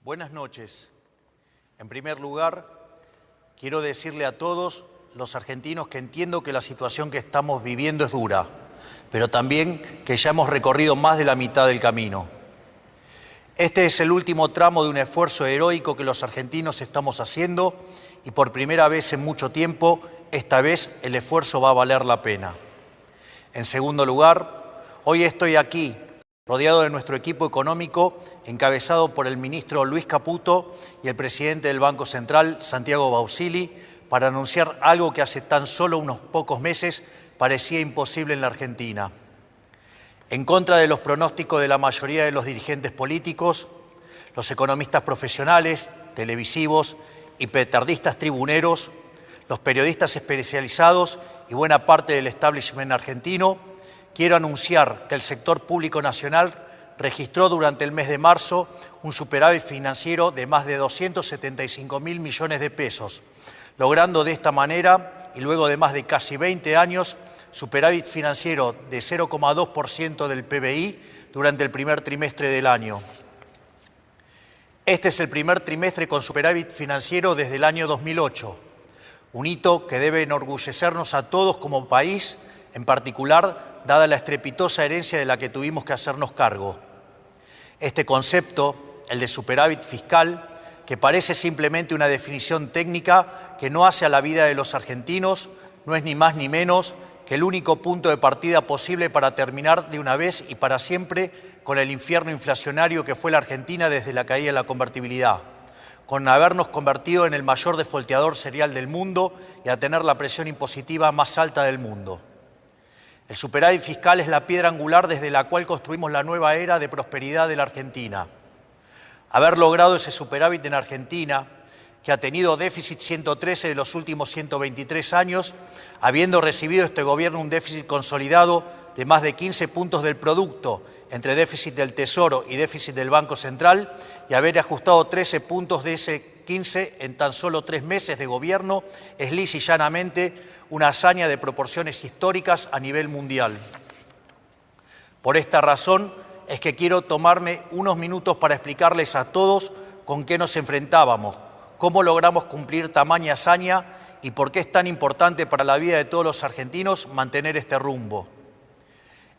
Buenas noches. En primer lugar, quiero decirle a todos los argentinos que entiendo que la situación que estamos viviendo es dura, pero también que ya hemos recorrido más de la mitad del camino. Este es el último tramo de un esfuerzo heroico que los argentinos estamos haciendo y por primera vez en mucho tiempo, esta vez el esfuerzo va a valer la pena. En segundo lugar, hoy estoy aquí, rodeado de nuestro equipo económico, encabezado por el ministro Luis Caputo y el presidente del Banco Central, Santiago Bausili, para anunciar algo que hace tan solo unos pocos meses parecía imposible en la Argentina. En contra de los pronósticos de la mayoría de los dirigentes políticos, los economistas profesionales, televisivos y petardistas tribuneros, los periodistas especializados y buena parte del establishment argentino, quiero anunciar que el sector público nacional registró durante el mes de marzo un superávit financiero de más de 275.000 millones de pesos, logrando de esta manera, y luego de más de casi 20 años, superávit financiero de 0,2% del PBI durante el primer trimestre del año. Este es el primer trimestre con superávit financiero desde el año 2008, un hito que debe enorgullecernos a todos como país, en particular, dada la estrepitosa herencia de la que tuvimos que hacernos cargo. Este concepto, el de superávit fiscal, que parece simplemente una definición técnica que no hace a la vida de los argentinos, no es ni más ni menos que el único punto de partida posible para terminar de una vez y para siempre con el infierno inflacionario que fue la Argentina desde la caída de la convertibilidad, con habernos convertido en el mayor defolteador serial del mundo y a tener la presión impositiva más alta del mundo. El superávit fiscal es la piedra angular desde la cual construimos la nueva era de prosperidad de la Argentina. Haber logrado ese superávit en Argentina, que ha tenido déficit 113 de los últimos 123 años, habiendo recibido este gobierno un déficit consolidado de más de 15 puntos del producto entre déficit del Tesoro y déficit del Banco Central, y haber ajustado 13 puntos de ese 15 en tan solo 3 meses de gobierno, es lisa y llanamente una hazaña de proporciones históricas a nivel mundial. Por esta razón es que quiero tomarme unos minutos para explicarles a todos con qué nos enfrentábamos, cómo logramos cumplir tamaña hazaña y por qué es tan importante para la vida de todos los argentinos mantener este rumbo.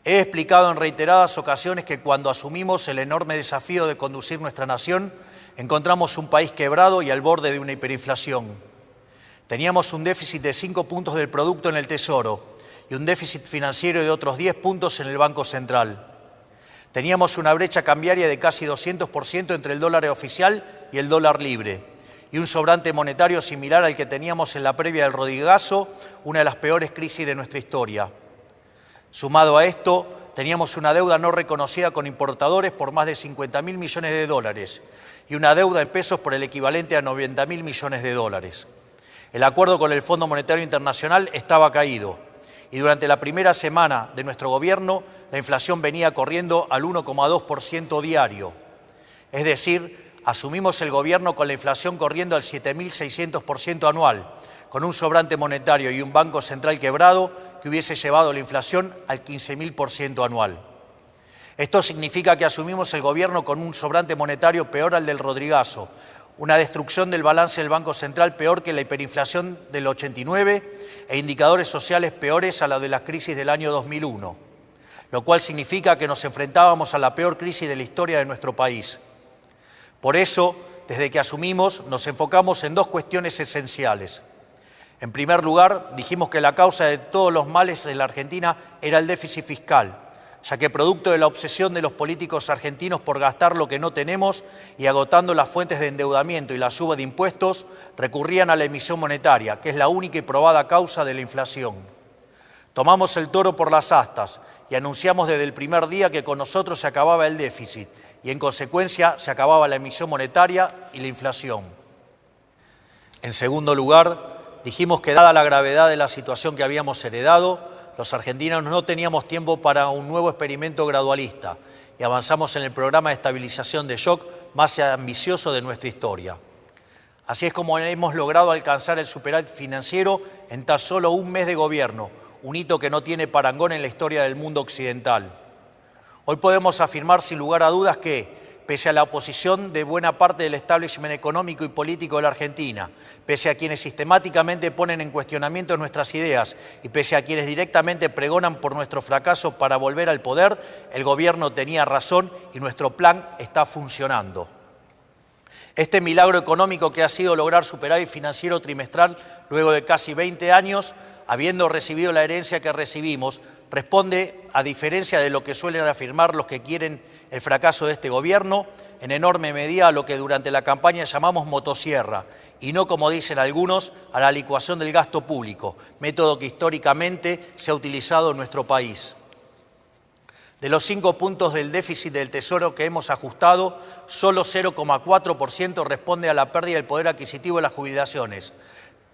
He explicado en reiteradas ocasiones que cuando asumimos el enorme desafío de conducir nuestra nación, encontramos un país quebrado y al borde de una hiperinflación. Teníamos un déficit de 5 puntos del producto en el Tesoro y un déficit financiero de otros 10 puntos en el Banco Central. Teníamos una brecha cambiaria de casi 200% entre el dólar oficial y el dólar libre y un sobrante monetario similar al que teníamos en la previa del Rodrigazo, una de las peores crisis de nuestra historia. Sumado a esto, teníamos una deuda no reconocida con importadores por más de 50.000 millones de dólares y una deuda en pesos por el equivalente a 90.000 millones de dólares. El acuerdo con el Fondo Monetario Internacional estaba caído y durante la primera semana de nuestro gobierno la inflación venía corriendo al 1,2% diario. Es decir, asumimos el gobierno con la inflación corriendo al 7.600% anual, con un sobrante monetario y un banco central quebrado que hubiese llevado la inflación al 15.000% anual. Esto significa que asumimos el gobierno con un sobrante monetario peor al del Rodrigazo, una destrucción del balance del Banco Central peor que la hiperinflación del 89 e indicadores sociales peores a la de la crisis del año 2001, lo cual significa que nos enfrentábamos a la peor crisis de la historia de nuestro país. Por eso, desde que asumimos, nos enfocamos en dos cuestiones esenciales. En primer lugar, dijimos que la causa de todos los males en la Argentina era el déficit fiscal, ya que producto de la obsesión de los políticos argentinos por gastar lo que no tenemos y agotando las fuentes de endeudamiento y la suba de impuestos, recurrían a la emisión monetaria, que es la única y probada causa de la inflación. Tomamos el toro por las astas y anunciamos desde el primer día que con nosotros se acababa el déficit y en consecuencia se acababa la emisión monetaria y la inflación. En segundo lugar, dijimos que dada la gravedad de la situación que habíamos heredado, los argentinos no teníamos tiempo para un nuevo experimento gradualista y avanzamos en el programa de estabilización de shock más ambicioso de nuestra historia. Así es como hemos logrado alcanzar el superávit financiero en tan solo un mes de gobierno, un hito que no tiene parangón en la historia del mundo occidental. Hoy podemos afirmar sin lugar a dudas que, pese a la oposición de buena parte del establishment económico y político de la Argentina, pese a quienes sistemáticamente ponen en cuestionamiento nuestras ideas y pese a quienes directamente pregonan por nuestro fracaso para volver al poder, el gobierno tenía razón y nuestro plan está funcionando. Este milagro económico que ha sido lograr superávit financiero trimestral luego de casi 20 años, habiendo recibido la herencia que recibimos, responde, a diferencia de lo que suelen afirmar los que quieren el fracaso de este gobierno, en enorme medida a lo que durante la campaña llamamos motosierra, y no, como dicen algunos, a la licuación del gasto público, método que históricamente se ha utilizado en nuestro país. De los 5 puntos del déficit del Tesoro que hemos ajustado, solo 0,4% responde a la pérdida del poder adquisitivo de las jubilaciones,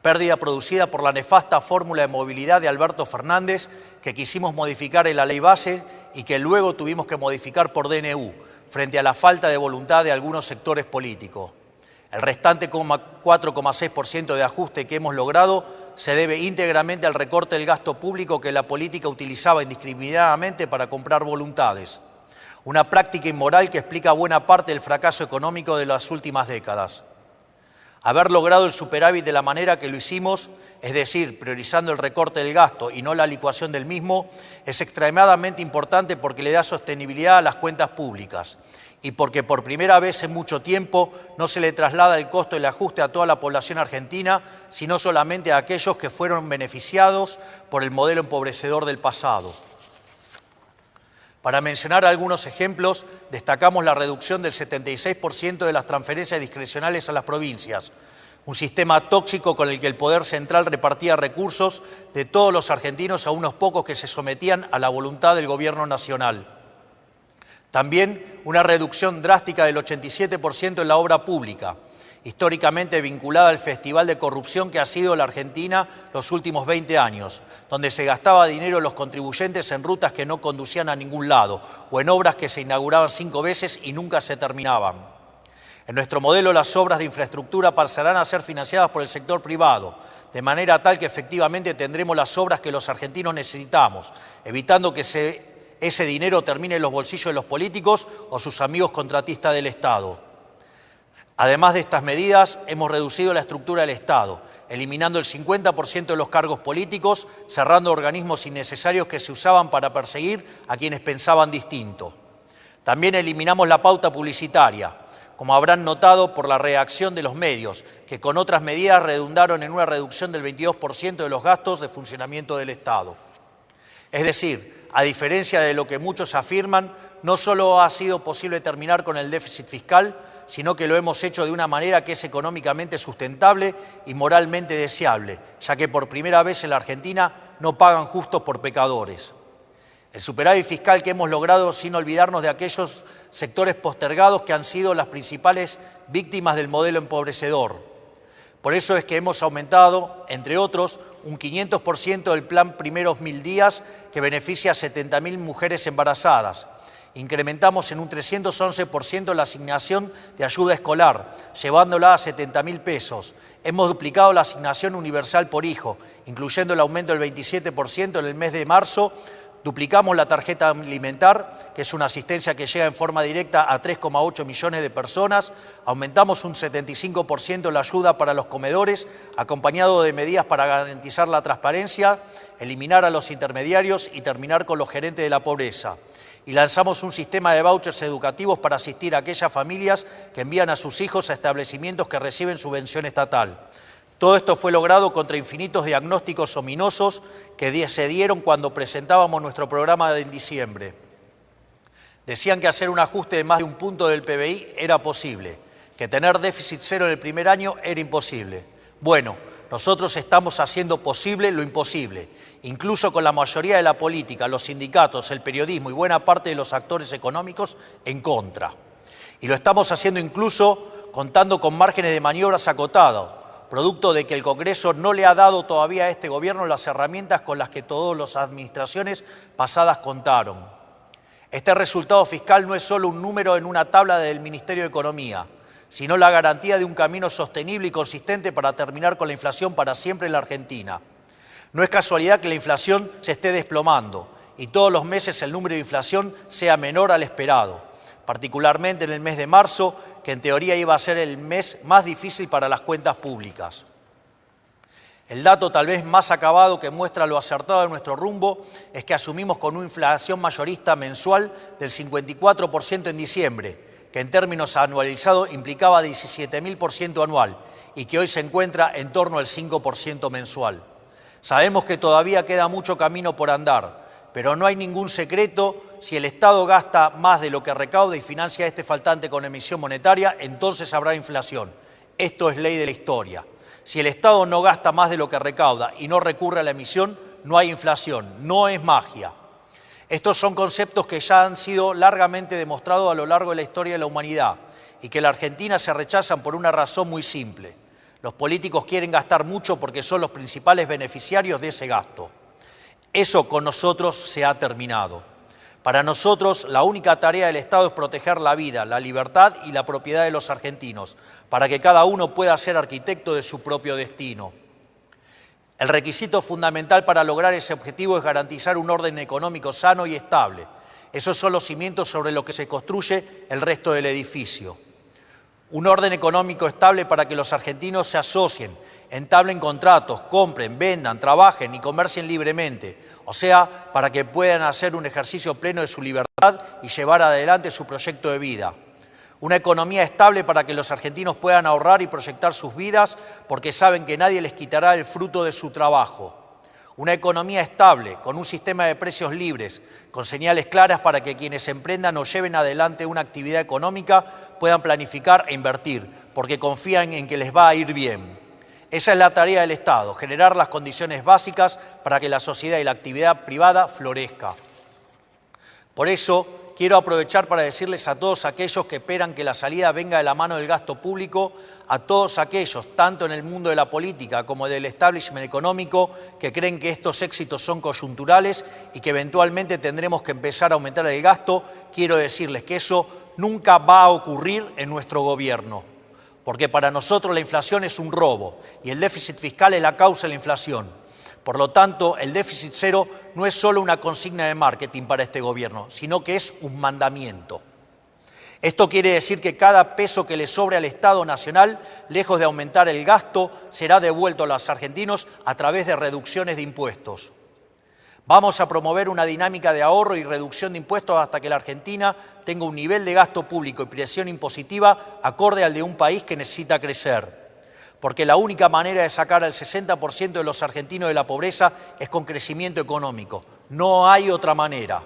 pérdida producida por la nefasta fórmula de movilidad de Alberto Fernández que quisimos modificar en la ley base y que luego tuvimos que modificar por DNU, frente a la falta de voluntad de algunos sectores políticos. El restante 4,6% de ajuste que hemos logrado se debe íntegramente al recorte del gasto público que la política utilizaba indiscriminadamente para comprar voluntades. Una práctica inmoral que explica buena parte del fracaso económico de las últimas décadas. Haber logrado el superávit de la manera que lo hicimos, es decir, priorizando el recorte del gasto y no la licuación del mismo, es extremadamente importante porque le da sostenibilidad a las cuentas públicas y porque por primera vez en mucho tiempo no se le traslada el costo del ajuste a toda la población argentina, sino solamente a aquellos que fueron beneficiados por el modelo empobrecedor del pasado. Para mencionar algunos ejemplos, destacamos la reducción del 76% de las transferencias discrecionales a las provincias, un sistema tóxico con el que el Poder Central repartía recursos de todos los argentinos a unos pocos que se sometían a la voluntad del Gobierno Nacional. También una reducción drástica del 87% en la obra pública, históricamente vinculada al festival de corrupción que ha sido la Argentina los últimos 20 años, donde se gastaba dinero los contribuyentes en rutas que no conducían a ningún lado o en obras que se inauguraban 5 veces y nunca se terminaban. En nuestro modelo, las obras de infraestructura pasarán a ser financiadas por el sector privado, de manera tal que efectivamente tendremos las obras que los argentinos necesitamos, evitando que ese dinero termine en los bolsillos de los políticos o sus amigos contratistas del Estado. Además de estas medidas, hemos reducido la estructura del Estado, eliminando el 50% de los cargos políticos, cerrando organismos innecesarios que se usaban para perseguir a quienes pensaban distinto. También eliminamos la pauta publicitaria, como habrán notado por la reacción de los medios, que con otras medidas redundaron en una reducción del 22% de los gastos de funcionamiento del Estado. Es decir, a diferencia de lo que muchos afirman, no solo ha sido posible terminar con el déficit fiscal, sino que lo hemos hecho de una manera que es económicamente sustentable y moralmente deseable, ya que por primera vez en la Argentina no pagan justos por pecadores. El superávit fiscal que hemos logrado sin olvidarnos de aquellos sectores postergados que han sido las principales víctimas del modelo empobrecedor. Por eso es que hemos aumentado, entre otros, un 500% del plan Primeros 1000 días que beneficia a 70.000 mujeres embarazadas. Incrementamos en un 311% la asignación de ayuda escolar, llevándola a 70.000 pesos. Hemos duplicado la asignación universal por hijo, incluyendo el aumento del 27% en el mes de marzo. Duplicamos la tarjeta alimentar, que es una asistencia que llega en forma directa a 3,8 millones de personas. Aumentamos un 75% la ayuda para los comedores, acompañado de medidas para garantizar la transparencia, eliminar a los intermediarios y terminar con los gerentes de la pobreza. Y lanzamos un sistema de vouchers educativos para asistir a aquellas familias que envían a sus hijos a establecimientos que reciben subvención estatal. Todo esto fue logrado contra infinitos diagnósticos ominosos que se dieron cuando presentábamos nuestro programa en diciembre. Decían que hacer un ajuste de más de 1 punto del PBI era posible, que tener déficit cero en el primer año era imposible. Bueno, nosotros estamos haciendo posible lo imposible, incluso con la mayoría de la política, los sindicatos, el periodismo y buena parte de los actores económicos en contra. Y lo estamos haciendo incluso contando con márgenes de maniobras acotados, producto de que el Congreso no le ha dado todavía a este gobierno las herramientas con las que todas las administraciones pasadas contaron. Este resultado fiscal no es solo un número en una tabla del Ministerio de Economía, sino la garantía de un camino sostenible y consistente para terminar con la inflación para siempre en la Argentina. No es casualidad que la inflación se esté desplomando y todos los meses el número de inflación sea menor al esperado. particularmente en el mes de marzo, que en teoría iba a ser el mes más difícil para las cuentas públicas. El dato tal vez más acabado que muestra lo acertado de nuestro rumbo es que asumimos con una inflación mayorista mensual del 54% en diciembre, que en términos anualizados implicaba 17.000% anual y que hoy se encuentra en torno al 5% mensual. Sabemos que todavía queda mucho camino por andar, pero no hay ningún secreto: si el Estado gasta más de lo que recauda y financia este faltante con emisión monetaria, entonces habrá inflación. Esto es ley de la historia. Si el Estado no gasta más de lo que recauda y no recurre a la emisión, no hay inflación, no es magia. Estos son conceptos que ya han sido largamente demostrados a lo largo de la historia de la humanidad y que en la Argentina se rechazan por una razón muy simple. Los políticos quieren gastar mucho porque son los principales beneficiarios de ese gasto. Eso con nosotros se ha terminado. Para nosotros, la única tarea del Estado es proteger la vida, la libertad y la propiedad de los argentinos, para que cada uno pueda ser arquitecto de su propio destino. El requisito fundamental para lograr ese objetivo es garantizar un orden económico sano y estable. Esos son los cimientos sobre los que se construye el resto del edificio. Un orden económico estable para que los argentinos se asocien, entablen contratos, compren, vendan, trabajen y comercien libremente, o sea, para que puedan hacer un ejercicio pleno de su libertad y llevar adelante su proyecto de vida. Una economía estable para que los argentinos puedan ahorrar y proyectar sus vidas porque saben que nadie les quitará el fruto de su trabajo. Una economía estable, con un sistema de precios libres, con señales claras para que quienes emprendan o lleven adelante una actividad económica puedan planificar e invertir, porque confían en que les va a ir bien. Esa es la tarea del Estado: generar las condiciones básicas para que la sociedad y la actividad privada florezca. Por eso, quiero aprovechar para decirles a todos aquellos que esperan que la salida venga de la mano del gasto público, a todos aquellos, tanto en el mundo de la política como del establishment económico, que creen que estos éxitos son coyunturales y que eventualmente tendremos que empezar a aumentar el gasto, quiero decirles que eso nunca va a ocurrir en nuestro gobierno. Porque para nosotros la inflación es un robo y el déficit fiscal es la causa de la inflación. Por lo tanto, el déficit cero no es solo una consigna de marketing para este gobierno, sino que es un mandamiento. Esto quiere decir que cada peso que le sobre al Estado Nacional, lejos de aumentar el gasto, será devuelto a los argentinos a través de reducciones de impuestos. Vamos a promover una dinámica de ahorro y reducción de impuestos hasta que la Argentina tenga un nivel de gasto público y presión impositiva acorde al de un país que necesita crecer. Porque la única manera de sacar al 60% de los argentinos de la pobreza es con crecimiento económico. No hay otra manera.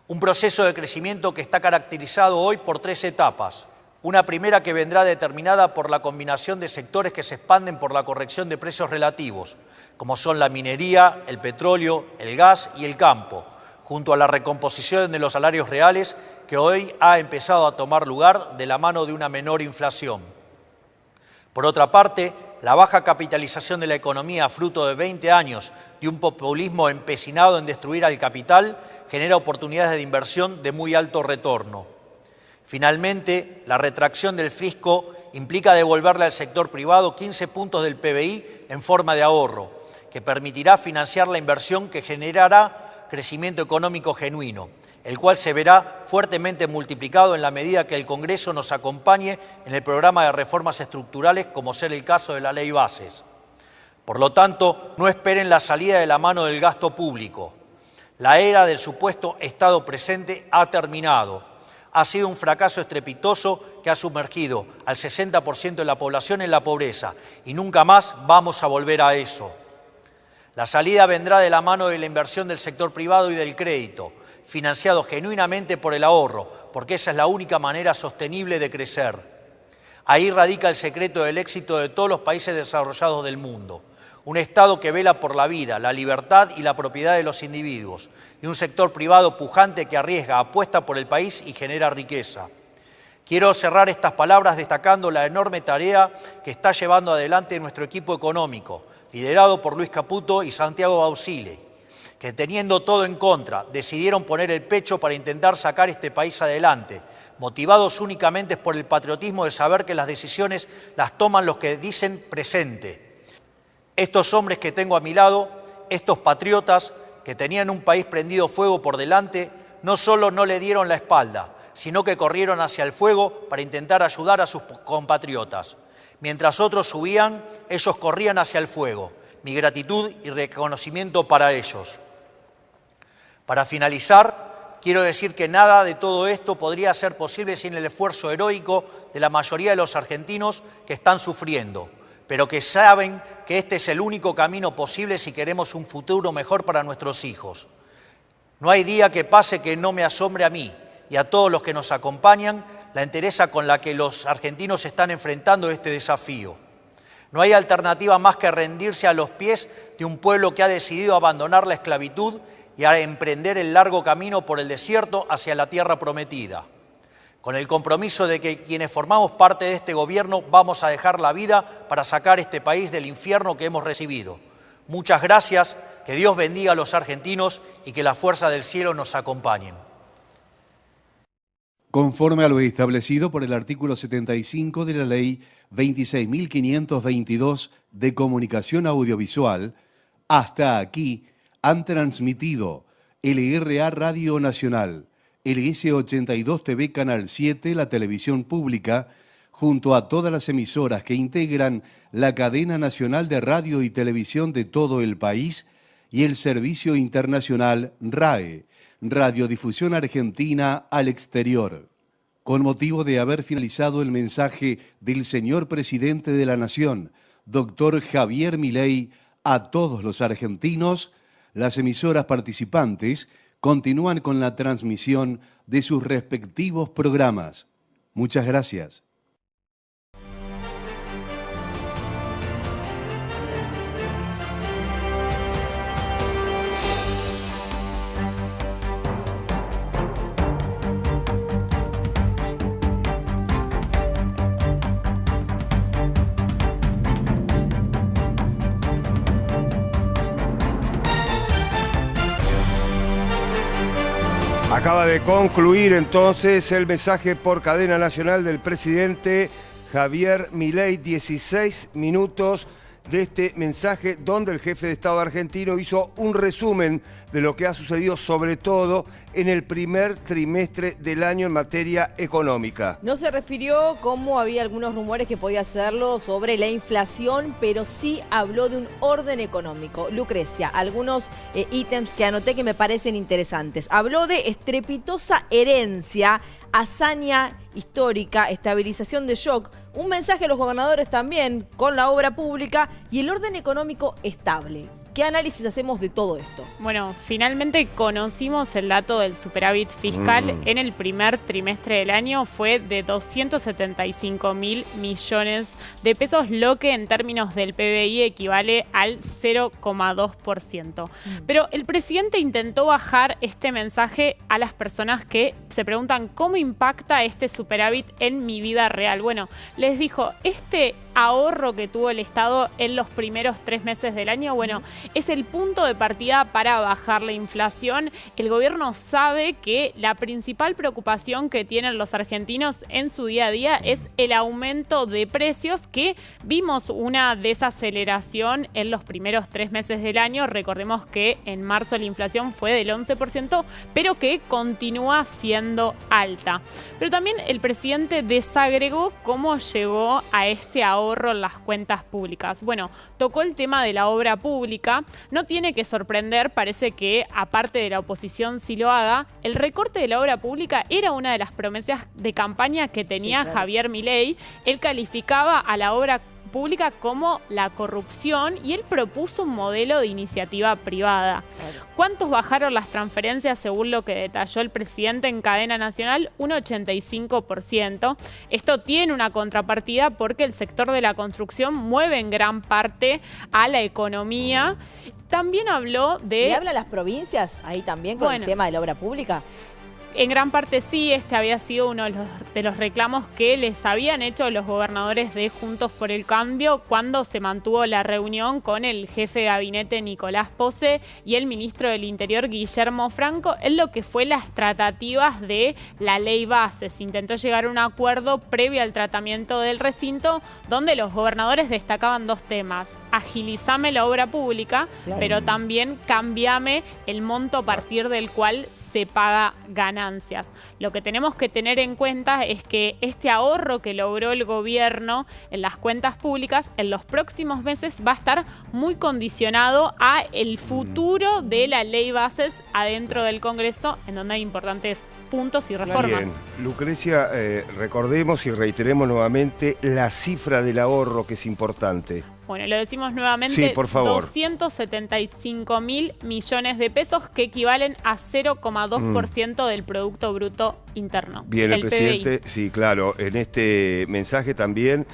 Un proceso de crecimiento que está caracterizado hoy por 3 etapas. Una primera que vendrá determinada por la combinación de sectores que se expanden por la corrección de precios relativos, como son la minería, el petróleo, el gas y el campo, junto a la recomposición de los salarios reales que hoy ha empezado a tomar lugar de la mano de una menor inflación. Por otra parte, la baja capitalización de la economía, fruto de 20 años de un populismo empecinado en destruir al capital, genera oportunidades de inversión de muy alto retorno. Finalmente, la retracción del fisco implica devolverle al sector privado 15 puntos del PBI en forma de ahorro, que permitirá financiar la inversión que generará crecimiento económico genuino, el cual se verá fuertemente multiplicado en la medida que el Congreso nos acompañe en el programa de reformas estructurales, como ser el caso de la Ley Bases. Por lo tanto, no esperen la salida de la mano del gasto público. La era del supuesto Estado presente ha terminado. Ha sido un fracaso estrepitoso que ha sumergido al 60% de la población en la pobreza y nunca más vamos a volver a eso. La salida vendrá de la mano de la inversión del sector privado y del crédito, financiado genuinamente por el ahorro, porque esa es la única manera sostenible de crecer. Ahí radica el secreto del éxito de todos los países desarrollados del mundo. Un Estado que vela por la vida, la libertad y la propiedad de los individuos, y un sector privado pujante que arriesga, apuesta por el país y genera riqueza. Quiero cerrar estas palabras destacando la enorme tarea que está llevando adelante nuestro equipo económico, liderado por Luis Caputo y Santiago Bausile, que teniendo todo en contra, decidieron poner el pecho para intentar sacar este país adelante, motivados únicamente por el patriotismo de saber que las decisiones las toman los que dicen presente. Estos hombres que tengo a mi lado, estos patriotas que tenían un país prendido fuego por delante, no solo no le dieron la espalda, sino que corrieron hacia el fuego para intentar ayudar a sus compatriotas. Mientras otros huían, ellos corrían hacia el fuego. Mi gratitud y reconocimiento para ellos. Para finalizar, quiero decir que nada de todo esto podría ser posible sin el esfuerzo heroico de la mayoría de los argentinos que están sufriendo, pero que saben que este es el único camino posible si queremos un futuro mejor para nuestros hijos. No hay día que pase que no me asombre a mí y a todos los que nos acompañan la entereza con la que los argentinos están enfrentando este desafío. No hay alternativa más que rendirse a los pies de un pueblo que ha decidido abandonar la esclavitud y a emprender el largo camino por el desierto hacia la tierra prometida. Con el compromiso de que quienes formamos parte de este gobierno vamos a dejar la vida para sacar este país del infierno que hemos recibido. Muchas gracias, que Dios bendiga a los argentinos y que la fuerza del cielo nos acompañe. Conforme a lo establecido por el artículo 75 de la Ley 26.522 de Comunicación Audiovisual, hasta aquí han transmitido LRA Radio Nacional, LS82 TV Canal 7, la televisión pública, junto a todas las emisoras que integran la cadena nacional de radio y televisión de todo el país y el servicio internacional RAE, Radiodifusión Argentina al Exterior. Con motivo de haber finalizado el mensaje del señor Presidente de la Nación, doctor Javier Milei, a todos los argentinos, las emisoras participantes continúan con la transmisión de sus respectivos programas. Muchas gracias. Acaba de concluir entonces el mensaje por cadena nacional del presidente Javier Milei, 16 minutos de este mensaje donde el jefe de Estado argentino hizo un resumen de lo que ha sucedido sobre todo en el primer trimestre del año en materia económica. No se refirió, como había algunos rumores que podía hacerlo, sobre la inflación, pero sí habló de un orden económico. Lucrecia, algunos ítems que anoté que me parecen interesantes. Habló de estrepitosa herencia, hazaña histórica, estabilización de shock, un mensaje a los gobernadores también con la obra pública y el orden económico estable. ¿Qué análisis hacemos de todo esto? Bueno, finalmente conocimos el dato del superávit fiscal en el primer trimestre del año. Fue de 275.000 millones de pesos, lo que en términos del PBI equivale al 0,2%. Pero el presidente intentó bajar este mensaje a las personas que se preguntan cómo impacta este superávit en mi vida real. Bueno, les dijo, este ahorro que tuvo el Estado en los primeros 3 meses del año, bueno, es el punto de partida para bajar la inflación. El gobierno sabe que la principal preocupación que tienen los argentinos en su día a día es el aumento de precios, que vimos una desaceleración en los primeros 3 meses del año. Recordemos que en marzo la inflación fue del 11%, pero que continúa siendo alta. Pero también el presidente desagregó cómo llegó a este ahorro en las cuentas públicas. Bueno, tocó el tema de la obra pública. No tiene que sorprender, parece que aparte de la oposición sí lo haga. El recorte de la obra pública era una de las promesas de campaña que tenía Javier Milei. Él calificaba a la obra pública como la corrupción y él propuso un modelo de iniciativa privada. ¿Cuántos bajaron las transferencias según lo que detalló el presidente en cadena nacional? Un 85%. Esto tiene una contrapartida porque el sector de la construcción mueve en gran parte a la economía. También habló de... ¿Le habla a las provincias ahí también con el tema de la obra pública? En gran parte sí, este había sido uno de los reclamos que les habían hecho los gobernadores de Juntos por el Cambio cuando se mantuvo la reunión con el jefe de gabinete Nicolás Posse y el ministro del Interior Guillermo Franco en lo que fue las tratativas de la ley base. Se intentó llegar a un acuerdo previo al tratamiento del recinto donde los gobernadores destacaban 2 temas. agilizame la obra pública, Claro. pero también cambiame el monto a partir del cual se paga ganancias. Lo que tenemos que tener en cuenta es que este ahorro que logró el gobierno en las cuentas públicas en los próximos meses va a estar muy condicionado a el futuro de la ley bases adentro del Congreso, en donde hay importantes puntos y reformas. Bien, Lucrecia, recordemos y reiteremos nuevamente la cifra del ahorro, que es importante. Bueno, lo decimos nuevamente, Sí, por favor. 275.000 millones de pesos, que equivalen a 0,2% del Producto Bruto Interno. Bien, el PBI. presidente, sí, claro, en este mensaje también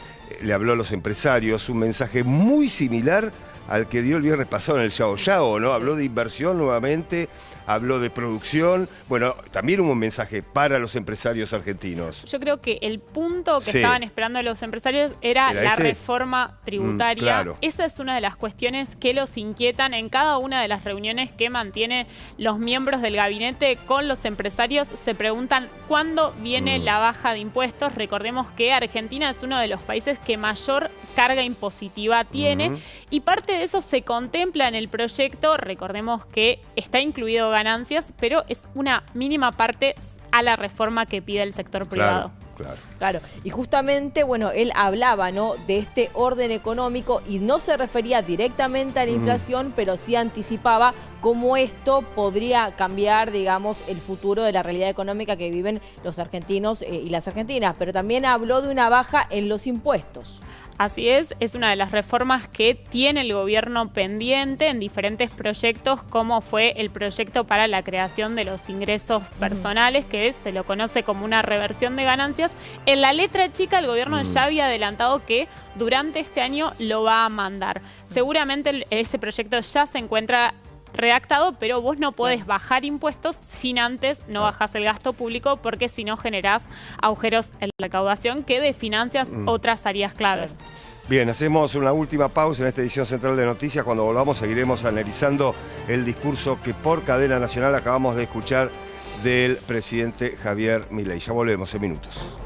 le habló a los empresarios, un mensaje muy similar al que dio el viernes pasado en el Yao Yao, ¿no? Habló de inversión nuevamente, habló de producción. Bueno, también hubo un mensaje para los empresarios argentinos. Yo creo que el punto que Sí. estaban esperando los empresarios era ¿Era la este? reforma tributaria. Claro. Esa es una de las cuestiones que los inquietan en cada una de las reuniones que mantienen los miembros del gabinete con los empresarios. Se preguntan cuándo viene la baja de impuestos. Recordemos que Argentina es uno de los países que mayor carga impositiva tiene y parte de eso se contempla en el proyecto. Recordemos que está incluido ganancias, pero es una mínima parte a la reforma que pide el sector privado. Claro. Claro, y justamente, bueno, él hablaba, ¿no?, de este orden económico y no se refería directamente a la inflación, pero sí anticipaba cómo esto podría cambiar, digamos, el futuro de la realidad económica que viven los argentinos y las argentinas. Pero también habló de una baja en los impuestos. Así es una de las reformas que tiene el gobierno pendiente en diferentes proyectos, como fue el proyecto para la creación de los ingresos personales, que se lo conoce como una reversión de ganancias. En la letra chica el gobierno ya había adelantado que durante este año lo va a mandar. Seguramente ese proyecto ya se encuentra redactado, pero vos no podés bajar impuestos sin antes no bajás el gasto público, porque si no generás agujeros en la recaudación que desfinancias otras áreas claves. Bien, hacemos una última pausa en esta edición central de noticias. Cuando volvamos seguiremos analizando el discurso que por cadena nacional acabamos de escuchar del presidente Javier Milei. Ya volvemos en minutos.